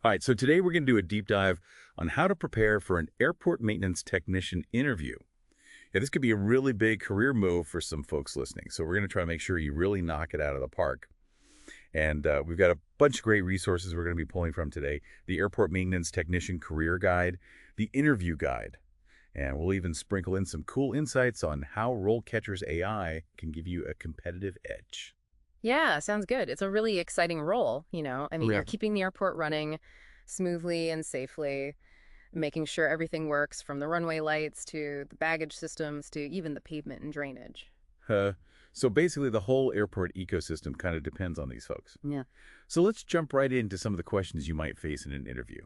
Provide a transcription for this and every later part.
All right, so today we're going to do a deep dive on how to prepare for an airport maintenance technician interview. Yeah, this could be a really big career move for some folks listening, so we're going to try to make sure you really knock it out of the park. And we've got a bunch of great resources we're going to be pulling from today. The Airport Maintenance Technician Career Guide, the Interview Guide, and we'll even sprinkle in some cool insights on how RoleCatcher's AI can give you a competitive edge. Yeah, sounds good. It's a really exciting role, I mean, Yeah. you're keeping the airport running smoothly and safely, making sure everything works from the runway lights to the baggage systems to even the pavement and drainage. Uh, so basically, the whole airport ecosystem kind of depends on these folks. Yeah. So let's jump right into some of the questions you might face in an interview.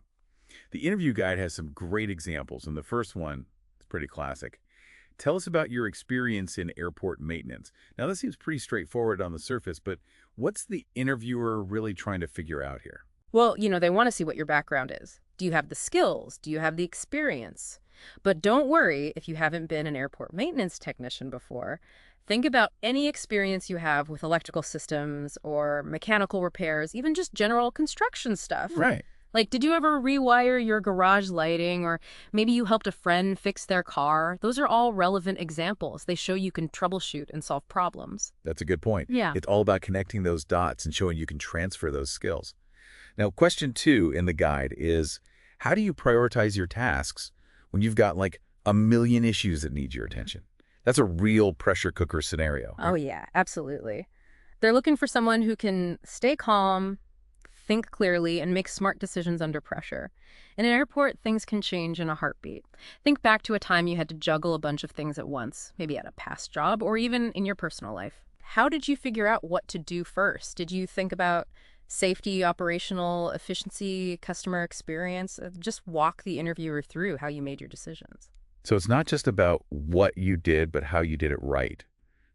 The interview guide has some great examples, and the first one is pretty classic. Tell us about your experience in airport maintenance. Now, this seems pretty straightforward on the surface, but what's the interviewer really trying to figure out here? Well, they want to see what your background is. Do you have the skills? Do you have the experience? But don't worry if you haven't been an airport maintenance technician before. Think about any experience you have with electrical systems or mechanical repairs, even just general construction stuff. Right. Like, did you ever rewire your garage lighting, or maybe you helped a friend fix their car? Those are all relevant examples. They show you can troubleshoot and solve problems. That's a good point. Yeah. It's all about connecting those dots and showing you can transfer those skills. Now, question 2 in the guide is, how do you prioritize your tasks when you've got like a million issues that need your attention? That's a real pressure cooker scenario. Oh, yeah, absolutely. They're looking for someone who can stay calm, think clearly, and make smart decisions under pressure. In an airport, things can change in a heartbeat. Think back to a time you had to juggle a bunch of things at once, maybe at a past job or even in your personal life. How did you figure out what to do first? Did you think about safety, operational efficiency, customer experience? Just walk the interviewer through how you made your decisions. So it's not just about what you did, but how you did it right,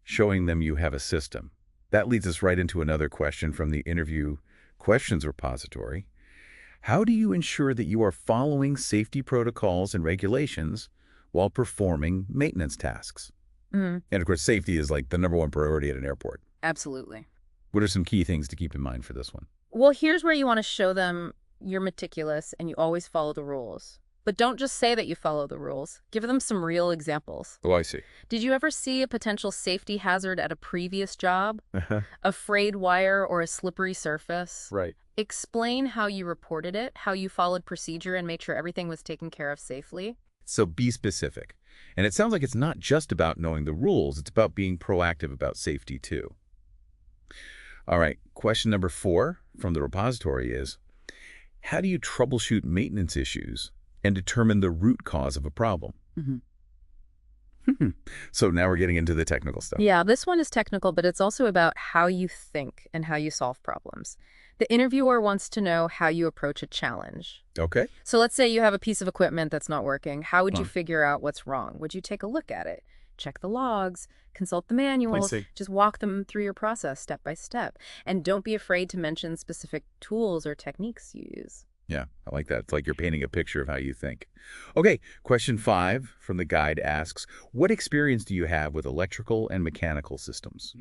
showing them you have a system. That leads us right into another question from the interview questions repository. How do you ensure that you are following safety protocols and regulations while performing maintenance tasks? Mm, And of course, safety is like the #1 priority at an airport. absolutely. What are some key things to keep in mind for this one? Well, here's where you want to show them you're meticulous and you always follow the rules. But don't just say that you follow the rules. Give them some real examples. Oh, I see. Did you ever see a potential safety hazard at a previous job? Uh-huh. A frayed wire or a slippery surface? Right. Explain how you reported it, how you followed procedure and made sure everything was taken care of safely. So be specific. And it sounds like it's not just about knowing the rules, it's about being proactive about safety too. All right, question number 4 from the repository is, how do you troubleshoot maintenance issues and determine the root cause of a problem? So now we're getting into the technical stuff. Yeah, this one is technical, but it's also about how you think and how you solve problems. The interviewer wants to know how you approach a challenge. Okay. So let's say you have a piece of equipment that's not working. How would you Huh. figure out what's wrong? Would you take a look at it, check the logs, consult the I manuals, see. just walk them through your process step by step? And don't be afraid to mention specific tools or techniques you use. Yeah, I like that. It's like you're painting a picture of how you think. Okay, question 5 from the guide asks, what experience do you have with electrical and mechanical systems?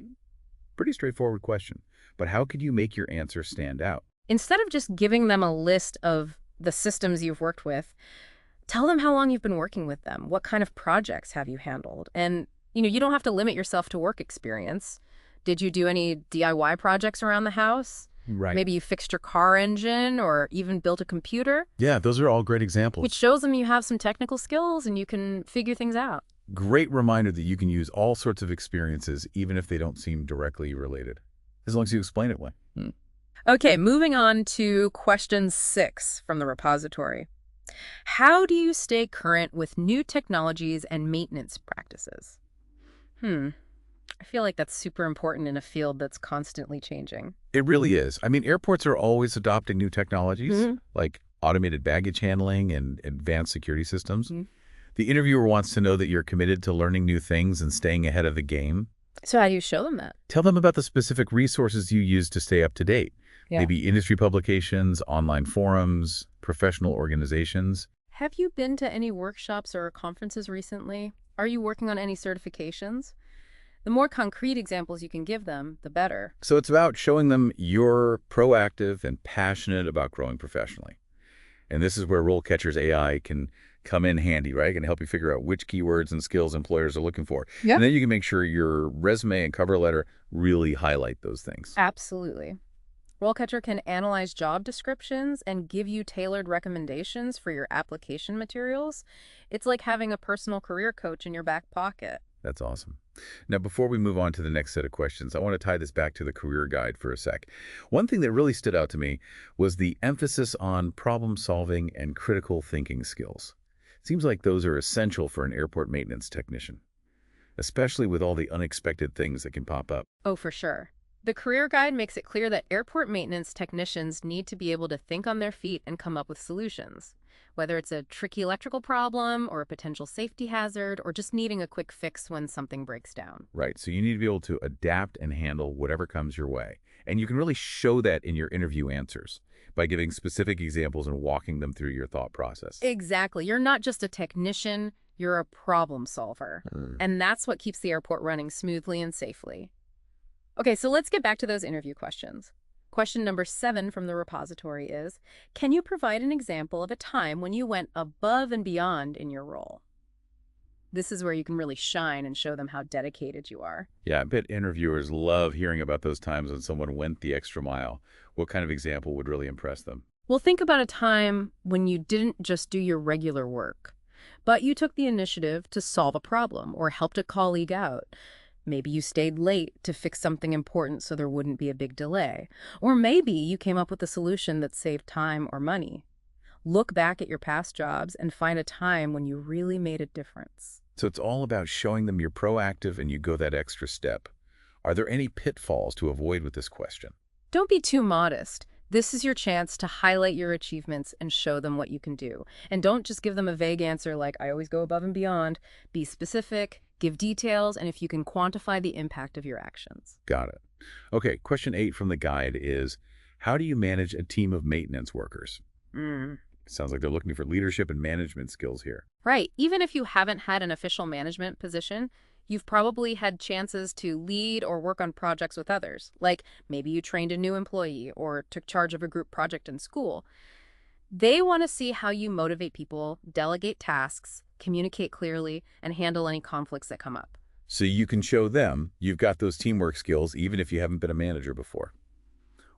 Pretty straightforward question, but how could you make your answer stand out? Instead of just giving them a list of the systems you've worked with, tell them how long you've been working with them. What kind of projects have you handled? And, you don't have to limit yourself to work experience. Did you do any DIY projects around the house? Right. Maybe you fixed your car engine or even built a computer, Yeah, those are all great examples. which shows them you have some technical skills and you can figure things out. Great reminder that you can use all sorts of experiences, even if they don't seem directly related, as long as you explain it well. Okay, moving on to question 6 from the repository. How do you stay current with new technologies and maintenance practices? I feel like that's super important in a field that's constantly changing. It really is. I mean, airports are always adopting new technologies, Mhm. like automated baggage handling and advanced security systems. Mhm. The interviewer wants to know that you're committed to learning new things and staying ahead of the game. So how do you show them that? Tell them about the specific resources you use to stay up to date. Yeah. Maybe industry publications, online forums, professional organizations. Have you been to any workshops or conferences recently? Are you working on any certifications? The more concrete examples you can give them, the better. So it's about showing them you're proactive and passionate about growing professionally. And this is where RoleCatcher's AI can come in handy, right? It can help you figure out which keywords and skills employers are looking for. And Yep. then you can make sure your resume and cover letter really highlight those things. Absolutely. RoleCatcher can analyze job descriptions and give you tailored recommendations for your application materials. It's like having a personal career coach in your back pocket. That's awesome. Now, before we move on to the next set of questions, I want to tie this back to the career guide for a sec. One thing that really stood out to me was the emphasis on problem solving and critical thinking skills. Seems like those are essential for an airport maintenance technician, especially with all the unexpected things that can pop up. Oh, for sure. The career guide makes it clear that airport maintenance technicians need to be able to think on their feet and come up with solutions. Whether it's a tricky electrical problem or a potential safety hazard or just needing a quick fix when something breaks down. Right, so you need to be able to adapt and handle whatever comes your way. And you can really show that in your interview answers by giving specific examples and walking them through your thought process. Exactly. You're not just a technician, you're a problem solver. And that's what keeps the airport running smoothly and safely. Okay, so let's get back to those interview questions. Question number 7 from the repository is, can you provide an example of a time when you went above and beyond in your role? This is where you can really shine and show them how dedicated you are. Yeah, I bet interviewers love hearing about those times when someone went the extra mile. What kind of example would really impress them? Well, think about a time when you didn't just do your regular work, but you took the initiative to solve a problem or helped a colleague out. Maybe you stayed late to fix something important so there wouldn't be a big delay. Or maybe you came up with a solution that saved time or money. Look back at your past jobs and find a time when you really made a difference. So it's all about showing them you're proactive and you go that extra step. Are there any pitfalls to avoid with this question? Don't be too modest. This is your chance to highlight your achievements and show them what you can do. And don't just give them a vague answer like, I always go above and beyond. Be specific, give details, and if you can quantify the impact of your actions. Got it. Okay, question 8 from the guide is, how do you manage a team of maintenance workers? Sounds like they're looking for leadership and management skills here. Right. Even if you haven't had an official management position, you've probably had chances to lead or work on projects with others. Like maybe you trained a new employee or took charge of a group project in school. They want to see how you motivate people, delegate tasks, communicate clearly, and handle any conflicts that come up. So you can show them you've got those teamwork skills even if you haven't been a manager before.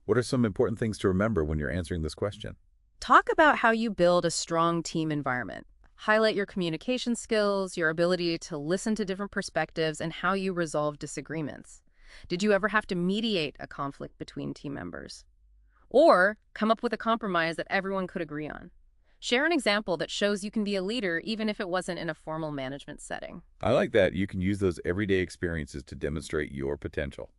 What are some important things to remember when you're answering this question? Talk about how you build a strong team environment. Highlight your communication skills, your ability to listen to different perspectives, and how you resolve disagreements. Did you ever have to mediate a conflict between team members? Or come up with a compromise that everyone could agree on? Share an example that shows you can be a leader even if it wasn't in a formal management setting. I like that. You can use those everyday experiences to demonstrate your potential.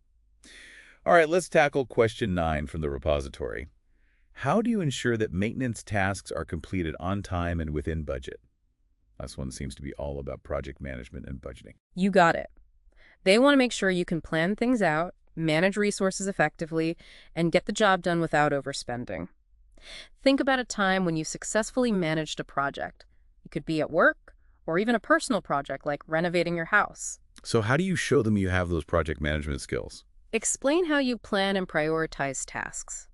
All right, let's tackle question 9 from the repository. How do you ensure that maintenance tasks are completed on time and within budget? This one seems to be all about project management and budgeting. You got it. They want to make sure you can plan things out, manage resources effectively, and get the job done without overspending. Think about a time when you successfully managed a project. It could be at work or even a personal project like renovating your house. So how do you show them you have those project management skills? Explain how you plan and prioritize tasks.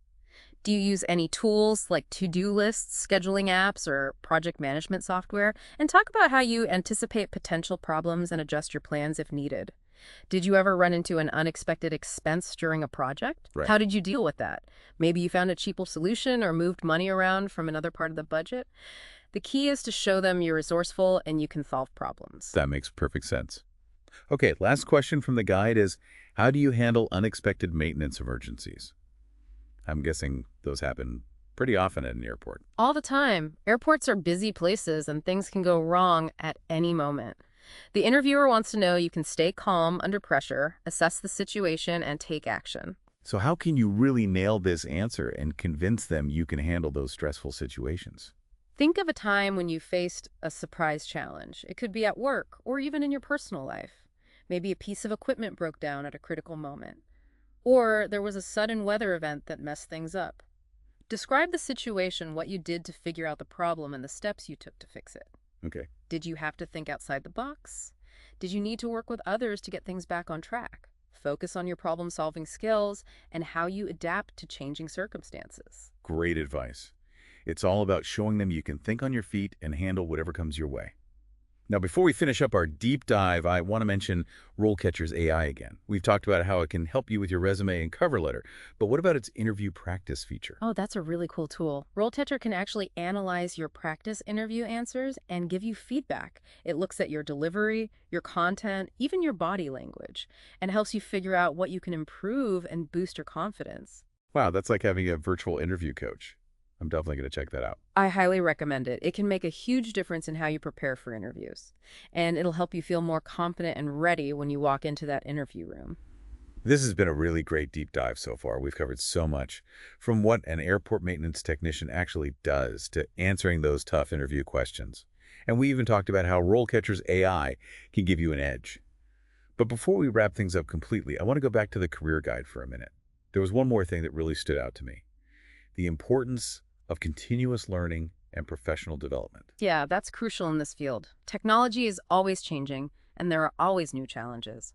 Do you use any tools like to-do lists, scheduling apps, or project management software? And talk about how you anticipate potential problems and adjust your plans if needed. Did you ever run into an unexpected expense during a project? Right. How did you deal with that? Maybe you found a cheaper solution or moved money around from another part of the budget. The key is to show them you're resourceful and you can solve problems. That makes perfect sense. Okay, last question from the guide is, how do you handle unexpected maintenance emergencies? I'm guessing those happen pretty often at an airport. All the time. Airports are busy places and things can go wrong at any moment. The interviewer wants to know you can stay calm under pressure, assess the situation, and take action. So how can you really nail this answer and convince them you can handle those stressful situations? Think of a time when you faced a surprise challenge. It could be at work or even in your personal life. Maybe a piece of equipment broke down at a critical moment. Or there was a sudden weather event that messed things up. Describe the situation, what you did to figure out the problem, and the steps you took to fix it. Okay. Did you have to think outside the box? Did you need to work with others to get things back on track? Focus on your problem-solving skills and how you adapt to changing circumstances. Great advice. It's all about showing them you can think on your feet and handle whatever comes your way. Now, before we finish up our deep dive, I want to mention RoleCatcher's AI again. We've talked about how it can help you with your resume and cover letter, but what about its interview practice feature? Oh, that's a really cool tool. RoleCatcher can actually analyze your practice interview answers and give you feedback. It looks at your delivery, your content, even your body language, and helps you figure out what you can improve and boost your confidence. Wow, that's like having a virtual interview coach. I'm definitely going to check that out. I highly recommend it. It can make a huge difference in how you prepare for interviews, and it'll help you feel more confident and ready when you walk into that interview room. This has been a really great deep dive so far. We've covered so much, from what an airport maintenance technician actually does to answering those tough interview questions. And we even talked about how RoleCatcher's AI can give you an edge. But before we wrap things up completely, I want to go back to the career guide for a minute. There was one more thing that really stood out to me: the importance of continuous learning and professional development. Yeah, that's crucial in this field. Technology is always changing, and there are always new challenges.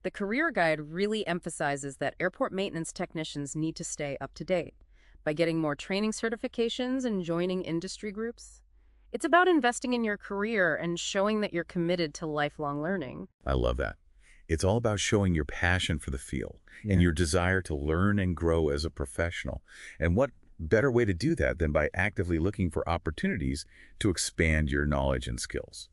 The career guide really emphasizes that airport maintenance technicians need to stay up to date by getting more training certifications and joining industry groups. It's about investing in your career and showing that you're committed to lifelong learning. I love that. It's all about showing your passion for the field and your desire to learn and grow as a professional. And what better way to do that than by actively looking for opportunities to expand your knowledge and skills?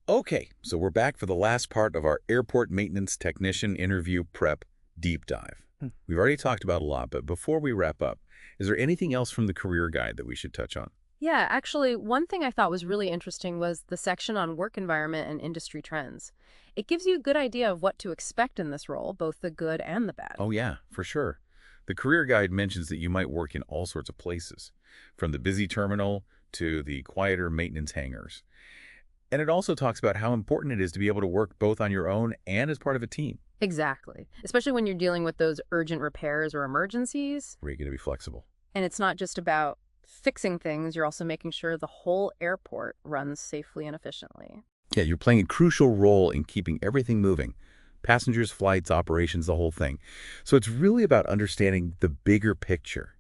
Okay, so we're back for the last part of our airport maintenance technician interview prep deep dive. We've already talked about a lot, but before we wrap up, is there anything else from the career guide that we should touch on? Yeah, actually, one thing I thought was really interesting was the section on work environment and industry trends. It gives you a good idea of what to expect in this role, both the good and the bad. Oh yeah, for sure. The career guide mentions that you might work in all sorts of places, from the busy terminal to the quieter maintenance hangars. And it also talks about how important it is to be able to work both on your own and as part of a team, Exactly. Especially when you're dealing with those urgent repairs or emergencies. where you're going to be flexible. And it's not just about fixing things, you're also making sure the whole airport runs safely and efficiently. Yeah, you're playing a crucial role in keeping everything moving. Passengers, flights, operations, the whole thing. So it's really about understanding the bigger picture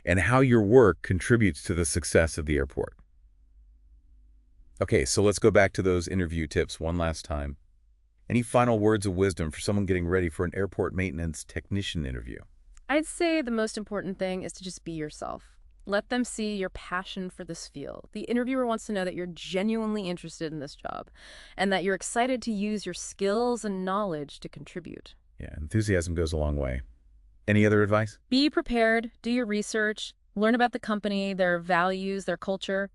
and how your work contributes to the success of the airport. Okay, so let's go back to those interview tips one last time. Any final words of wisdom for someone getting ready for an airport maintenance technician interview? I'd say the most important thing is to just be yourself. Let them see your passion for this field. The interviewer wants to know that you're genuinely interested in this job and that you're excited to use your skills and knowledge to contribute. Yeah, enthusiasm goes a long way. Any other advice? Be prepared, do your research, learn about the company, their values, their culture,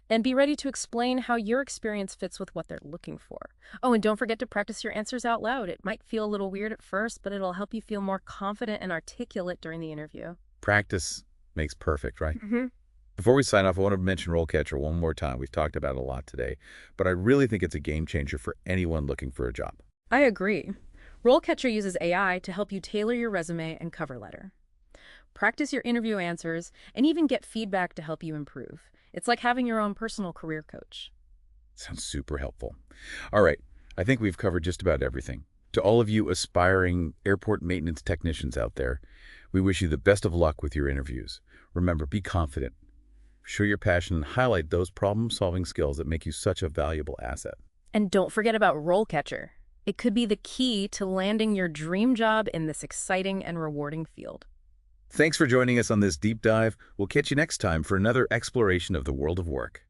and be ready to explain how your experience fits with what they're looking for. Oh, and don't forget to practice your answers out loud. It might feel a little weird at first, but it'll help you feel more confident and articulate during the interview. Practice makes perfect, right? Mm-hmm. Before we sign off, I want to mention RoleCatcher one more time. We've talked about it a lot today, but I really think it's a game changer for anyone looking for a job. I agree. RoleCatcher uses AI to help you tailor your resume and cover letter. Practice your interview answers and even get feedback to help you improve. It's like having your own personal career coach. Sounds super helpful. All right, I think we've covered just about everything. To all of you aspiring airport maintenance technicians out there, we wish you the best of luck with your interviews. Remember, be confident. Show your passion and highlight those problem-solving skills that make you such a valuable asset. And don't forget about RoleCatcher. It could be the key to landing your dream job in this exciting and rewarding field. Thanks for joining us on this deep dive. We'll catch you next time for another exploration of the world of work.